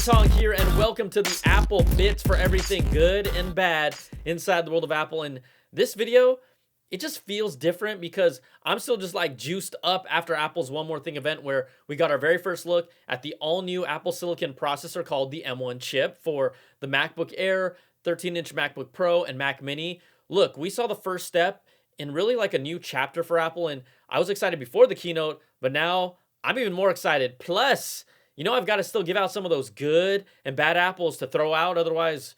Tong here, and welcome to the Apple Bits for everything good and bad inside the world of Apple. And this video, it just feels different because I'm still just like juiced up after Apple's One More Thing event, where we got our very first look at the all-new Apple Silicon processor called the M1 chip for the MacBook Air, 13-inch MacBook Pro, and Mac Mini. Look, we saw the first step in really like a new chapter for Apple, and I was excited before the keynote, but now I'm even more excited. Plus, you know, I've got to still give out some of those good and bad apples to throw out. Otherwise,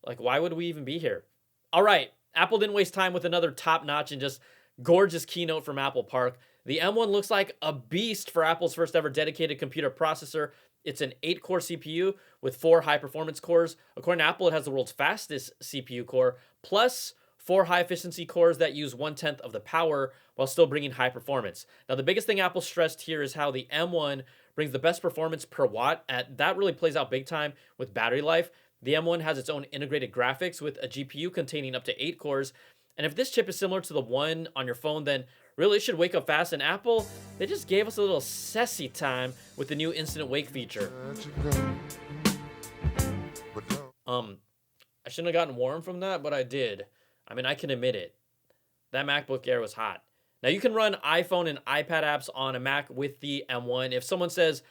like, why would we even be here? All right, Apple didn't waste time with another top-notch and just gorgeous keynote from Apple Park. The M1 looks like a beast for Apple's first ever dedicated computer processor. It's an 8-core CPU with 4 high-performance cores. According to Apple, it has the world's fastest CPU core, plus 4 high-efficiency cores that use 1/10 of the power while still bringing high performance. Now, the biggest thing Apple stressed here is how the M1 brings the best performance per watt. That really plays out big time with battery life. The M1 has its own integrated graphics with a GPU containing up to 8 cores. And if this chip is similar to the one on your phone, then really it should wake up fast. And Apple, they just gave us a little sassy time with the new instant wake feature. I shouldn't have gotten warm from that, but I did. I mean, I can admit it. That MacBook Air was hot. Now, you can run iPhone and iPad apps on a Mac with the M1. If someone says,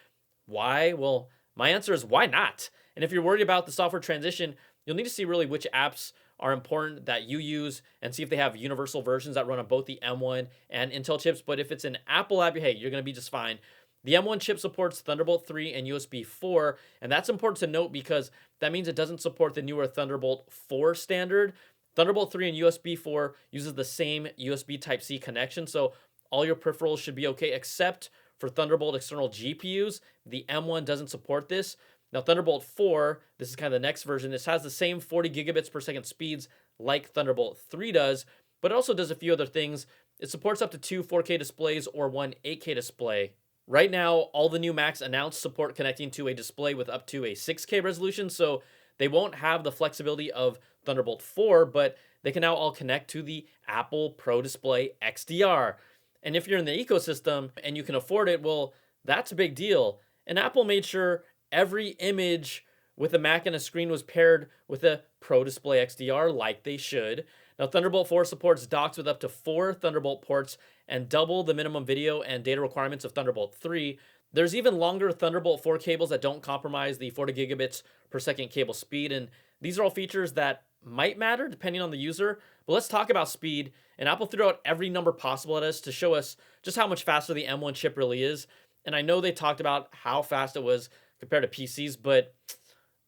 why? Well, my answer is why not? And if you're worried about the software transition, you'll need to see really which apps are important that you use and see if they have universal versions that run on both the M1 and Intel chips. But if it's an Apple app, hey, you're going to be just fine. The M1 chip supports Thunderbolt 3 and USB 4, and that's important to note because that means it doesn't support the newer Thunderbolt 4 standard. Thunderbolt 3 and USB 4 uses the same USB Type-C connection, so all your peripherals should be okay except for Thunderbolt external GPUs. The M1 doesn't support this. Now, Thunderbolt 4, this is kind of the next version. This has the same 40 gigabits per second speeds like Thunderbolt 3 does, but it also does a few other things. It supports up to 2 4K displays or one 8K display. Right now, all the new Macs announced support connecting to a display with up to a 6K resolution, so they won't have the flexibility of Thunderbolt 4, but they can now all connect to the Apple Pro Display XDR. And if you're in the ecosystem and you can afford it, well, that's a big deal. And Apple made sure every image with a Mac and a screen was paired with a Pro Display XDR like they should. Now, Thunderbolt 4 supports docks with up to 4 Thunderbolt ports and double the minimum video and data requirements of Thunderbolt 3. There's even longer Thunderbolt 4 cables that don't compromise the 40 gigabits per second cable speed, and these are all features that might matter depending on the user. But let's talk about speed, and Apple threw out every number possible at us to show us just how much faster the M1 chip really is. And I know they talked about how fast it was compared to PCs, but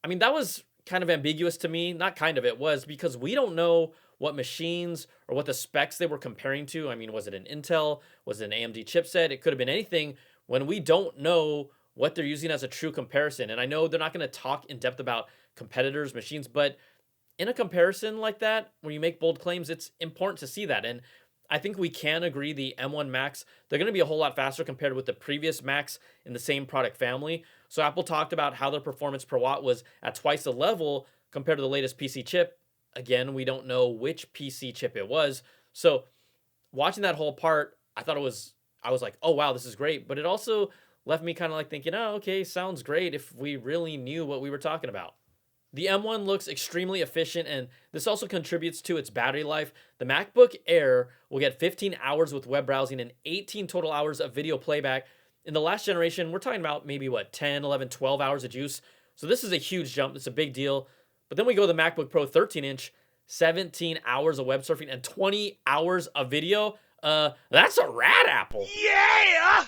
I mean, that was kind of ambiguous to me. Not kind of, it was, because we don't know what machines or what the specs they were comparing to. I mean, was it an Intel? Was it an AMD chipset? It could have been anything when we don't know what they're using as a true comparison. And I know they're not going to talk in depth about competitors' machines, but in a comparison like that, where you make bold claims, it's important to see that. And I think we can agree the M1 Macs, they're going to be a whole lot faster compared with the previous Macs in the same product family. So Apple talked about how their performance per watt was at twice the level compared to the latest PC chip. Again, we don't know which PC chip it was. So watching that whole part, I was like, oh, wow, this is great. But it also left me kind of like thinking, oh, okay, sounds great if we really knew what we were talking about. The M1 looks extremely efficient, and this also contributes to its battery life. The MacBook Air will get 15 hours with web browsing and 18 total hours of video playback. In the last generation, we're talking about maybe, 10, 11, 12 hours of juice. So this is a huge jump. It's a big deal. But then we go to the MacBook Pro 13-inch, 17 hours of web surfing and 20 hours of video. That's a rad apple. Yeah!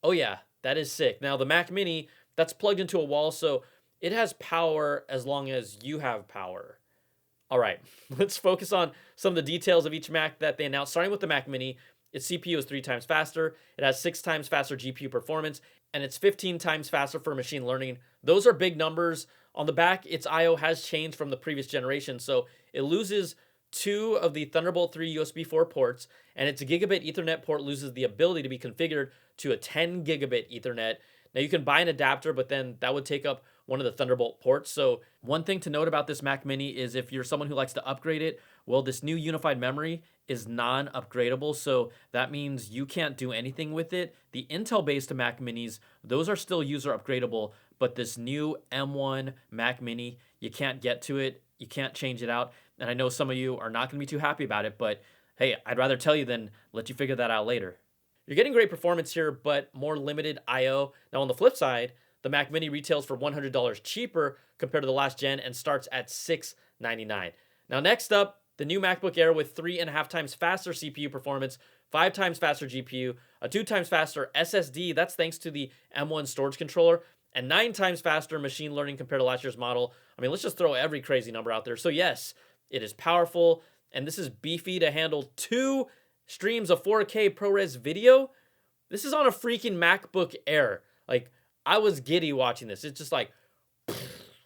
Oh yeah, that is sick. Now the Mac Mini, that's plugged into a wall, so it has power as long as you have power. All right, let's focus on some of the details of each Mac that they announced. Starting with the Mac Mini, its CPU is 3 times faster, it has 6 times faster GPU performance, and it's 15 times faster for machine learning. Those are big numbers. On the back, its I/O has changed from the previous generation, so it loses 2 of the Thunderbolt 3 USB 4 ports, and its gigabit Ethernet port loses the ability to be configured to a 10 gigabit Ethernet. Now, you can buy an adapter, but then that would take up one of the Thunderbolt ports. So one thing to note about this Mac Mini is if you're someone who likes to upgrade it, well, this new unified memory is non-upgradable. So that means you can't do anything with it. The Intel-based Mac Minis, those are still user upgradable, but this new M1 Mac Mini, you can't get to it. You can't change it out. And I know some of you are not going to be too happy about it, but hey, I'd rather tell you than let you figure that out later. You're getting great performance here, but more limited I/O. Now, on the flip side, the Mac Mini retails for $100 cheaper compared to the last gen and starts at $699. Now, next up, the new MacBook Air with 3.5 times faster CPU performance, 5 times faster GPU, a 2 times faster SSD, that's thanks to the M1 storage controller, and 9 times faster machine learning compared to last year's model. I mean, let's just throw every crazy number out there. So yes, it is powerful, and this is beefy to handle 2 streams of 4K ProRes video. This is on a freaking MacBook Air. Like, I was giddy watching this. It's just like,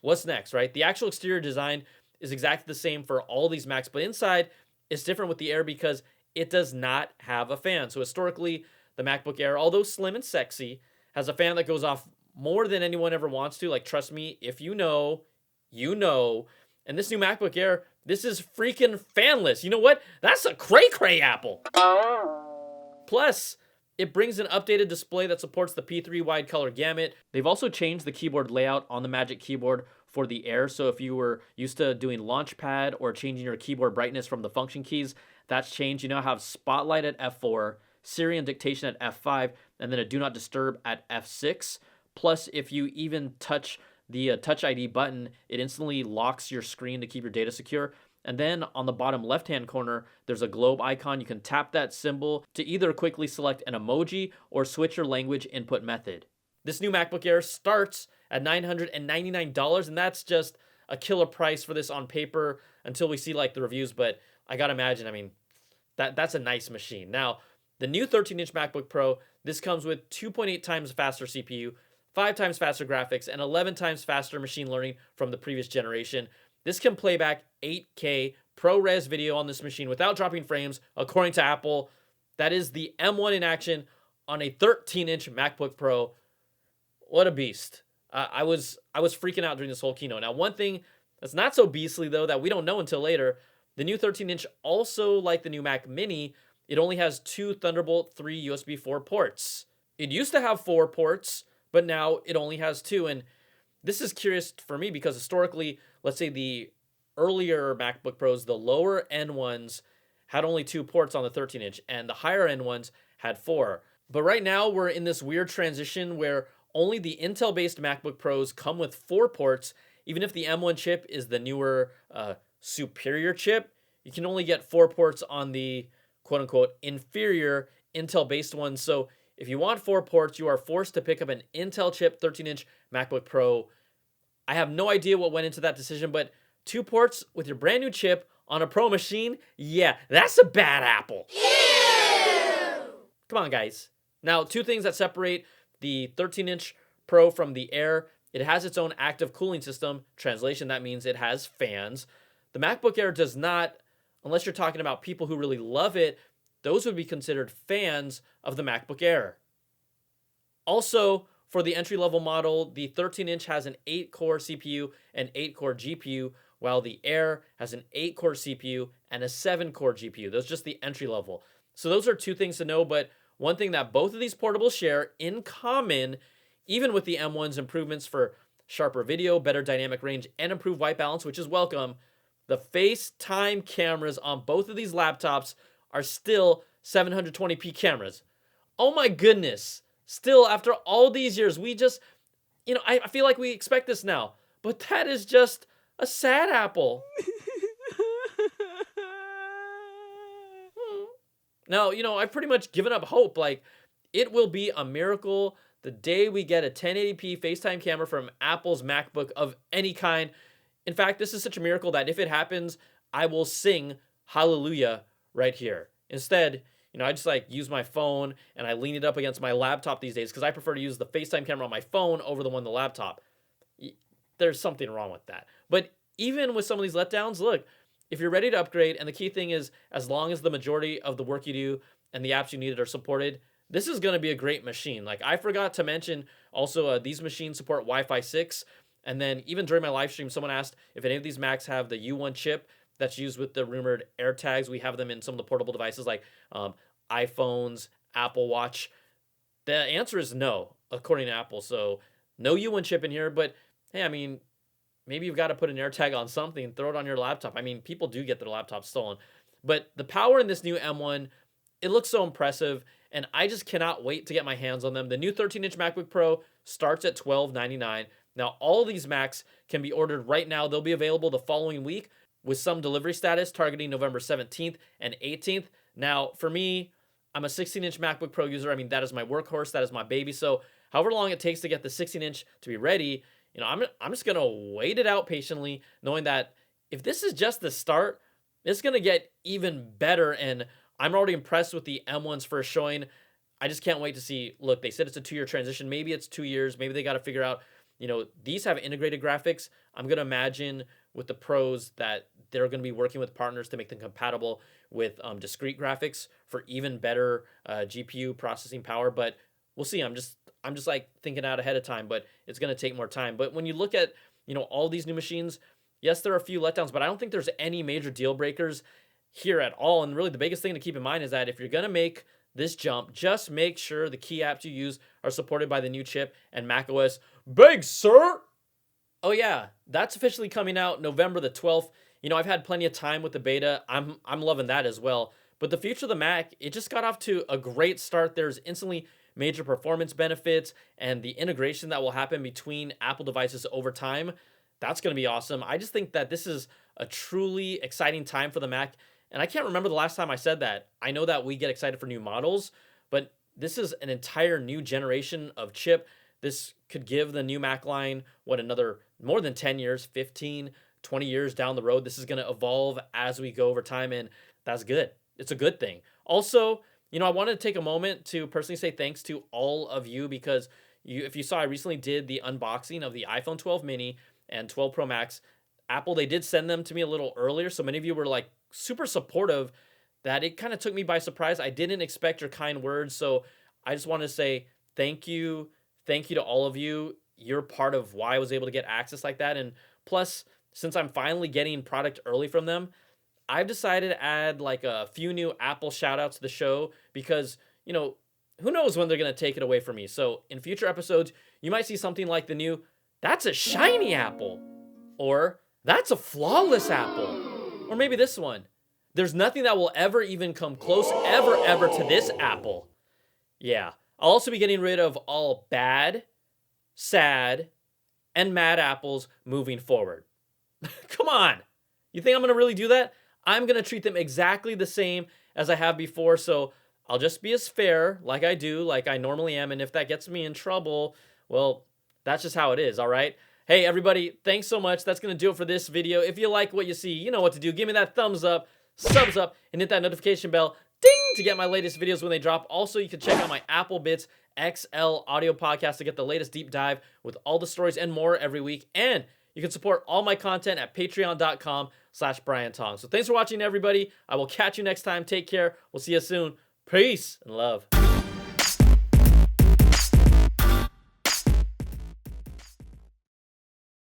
what's next, right? The actual exterior design is exactly the same for all these Macs, but inside it's different with the Air because it does not have a fan. So historically, the MacBook Air, although slim and sexy, has a fan that goes off more than anyone ever wants to. Like, trust me, if you know, you know. And this new MacBook Air, this is freaking fanless. You know what? That's a cray-cray Apple. Plus, it brings an updated display that supports the P3 wide color gamut. They've also changed the keyboard layout on the Magic Keyboard for the Air. So if you were used to doing Launchpad or changing your keyboard brightness from the function keys, that's changed. You now have Spotlight at F4, Siri and dictation at F5, and then a Do Not Disturb at F6. Plus, if you even touch the Touch ID button, it instantly locks your screen to keep your data secure. And then on the bottom left-hand corner, there's a globe icon. You can tap that symbol to either quickly select an emoji or switch your language input method. This new MacBook Air starts at $999, and that's just a killer price for this on paper until we see like the reviews. But I gotta imagine, I mean, that's a nice machine. Now, the new 13-inch MacBook Pro, this comes with 2.8 times faster CPU, 5 times faster graphics, and 11 times faster machine learning from the previous generation. This can play back 8K ProRes video on this machine without dropping frames, according to Apple. That is the M1 in action on a 13-inch MacBook Pro. What a beast. I was freaking out during this whole keynote. Now, one thing that's not so beastly, though, that we don't know until later, the new 13-inch, also like the new Mac Mini, it only has 2 Thunderbolt 3 USB 4 ports. It used to have 4 ports, but now it only has 2. And this is curious for me because historically, let's say the earlier MacBook Pros, the lower end ones had only 2 ports on the 13-inch, and the higher end ones had 4. But right now, we're in this weird transition where only the Intel-based MacBook Pros come with 4 ports. Even if the M1 chip is the newer, superior chip, you can only get 4 ports on the quote-unquote inferior Intel-based ones. So if you want 4 ports, you are forced to pick up an Intel chip 13-inch MacBook Pro. I have no idea what went into that decision, but 2 ports with your brand new chip on a Pro machine, yeah, that's a bad apple. Ew! Come on, guys. Now, 2 things that separate the 13-inch Pro from the Air. It has its own active cooling system. Translation, that means it has fans. The MacBook Air does not, unless you're talking about people who really love it. Those would be considered fans of the MacBook Air. Also, for the entry-level model, the 13-inch has an 8-core CPU and 8-core GPU, while the Air has an 8-core CPU and a 7-core GPU. Those are just the entry level. So those are 2 things to know, but one thing that both of these portables share in common, even with the M1's improvements for sharper video, better dynamic range, and improved white balance, which is welcome, the FaceTime cameras on both of these laptops are still 720p cameras. Oh my goodness. Still, after all these years, we just, I feel like we expect this now. But that is just a sad apple. Now, I've pretty much given up hope. Like, it will be a miracle the day we get a 1080p FaceTime camera from Apple's MacBook of any kind. In fact, this is such a miracle that if it happens, I will sing hallelujah right here. Instead, I just use my phone and I lean it up against my laptop these days because I prefer to use the FaceTime camera on my phone over the one on the laptop. There's something wrong with that. But even with some of these letdowns, look, if you're ready to upgrade, and the key thing is as long as the majority of the work you do and the apps you needed are supported, this is going to be a great machine. Like, I forgot to mention also these machines support Wi-Fi 6. And then even during my live stream, someone asked if any of these Macs have the U1 chip that's used with the rumored AirTags. We have them in some of the portable devices like iPhones, Apple Watch. The answer is no, according to Apple. So no U1 chip in here, but hey, I mean, maybe you've got to put an AirTag on something, throw it on your laptop. I mean, people do get their laptops stolen. But the power in this new M1, it looks so impressive, and I just cannot wait to get my hands on them. The new 13-inch MacBook Pro starts at $1299. Now, all of these Macs can be ordered right now. They'll be available the following week with some delivery status targeting November 17th and 18th. Now, for me, I'm a 16-inch MacBook Pro user. I mean, that is my workhorse. That is my baby. So however long it takes to get the 16-inch to be ready, I'm just going to wait it out patiently, knowing that if this is just the start, it's going to get even better. And I'm already impressed with the M1's first showing. I just can't wait to see. Look, they said it's a 2-year transition. Maybe it's 2 years. Maybe they got to figure out, these have integrated graphics. I'm going to imagine with the Pros that they're going to be working with partners to make them compatible with discrete graphics for even better GPU processing power. But we'll see. I'm just like thinking out ahead of time, but it's going to take more time. But when you look at, all these new machines, yes, there are a few letdowns, but I don't think there's any major deal breakers here at all. And really the biggest thing to keep in mind is that if you're going to make this jump, just make sure the key apps you use are supported by the new chip and macOS Big Sur. Oh yeah, that's officially coming out November the 12th. I've had plenty of time with the beta. I'm loving that as well. But the future of the Mac, it just got off to a great start. There's instantly major performance benefits, and the integration that will happen between Apple devices over time, that's going to be awesome. I just think that this is a truly exciting time for the Mac, and I can't remember the last time I said that. I know that we get excited for new models, but this is an entire new generation of chip. This could give the new Mac line, another more than 10 years, 15, 20 years down the road. This is going to evolve as we go over time, and that's good. It's a good thing. Also, I wanted to take a moment to personally say thanks to all of you because if you saw, I recently did the unboxing of the iPhone 12 mini and 12 Pro Max. Apple, they did send them to me a little earlier, so many of you were like super supportive that it kind of took me by surprise. I didn't expect your kind words, so I just want to say thank you. Thank you to all of you. You're part of why I was able to get access like that. And plus, since I'm finally getting product early from them, I've decided to add like a few new Apple shout outs to the show because, who knows when they're going to take it away from me. So in future episodes, you might see something like the new, "That's a shiny apple," or "That's a flawless apple," or maybe this one, "There's nothing that will ever even come close ever to this apple." Yeah. I'll also be getting rid of all bad, sad, and mad apples moving forward. Come on. You think I'm going to really do that? I'm going to treat them exactly the same as I have before, so I'll just be as fair like I normally am, and if that gets me in trouble, well, that's just how it is, all right? Hey, everybody, thanks so much. That's going to do it for this video. If you like what you see, you know what to do. Give me that thumbs up, subs up, and hit that notification bell, ding, to get my latest videos when they drop. Also, you can check out my Apple Bits XL audio podcast to get the latest deep dive with all the stories and more every week, and you can support all my content at patreon.com/Brian Tong. So thanks for watching, everybody. I will catch you next time. Take care. We'll see you soon. Peace and love.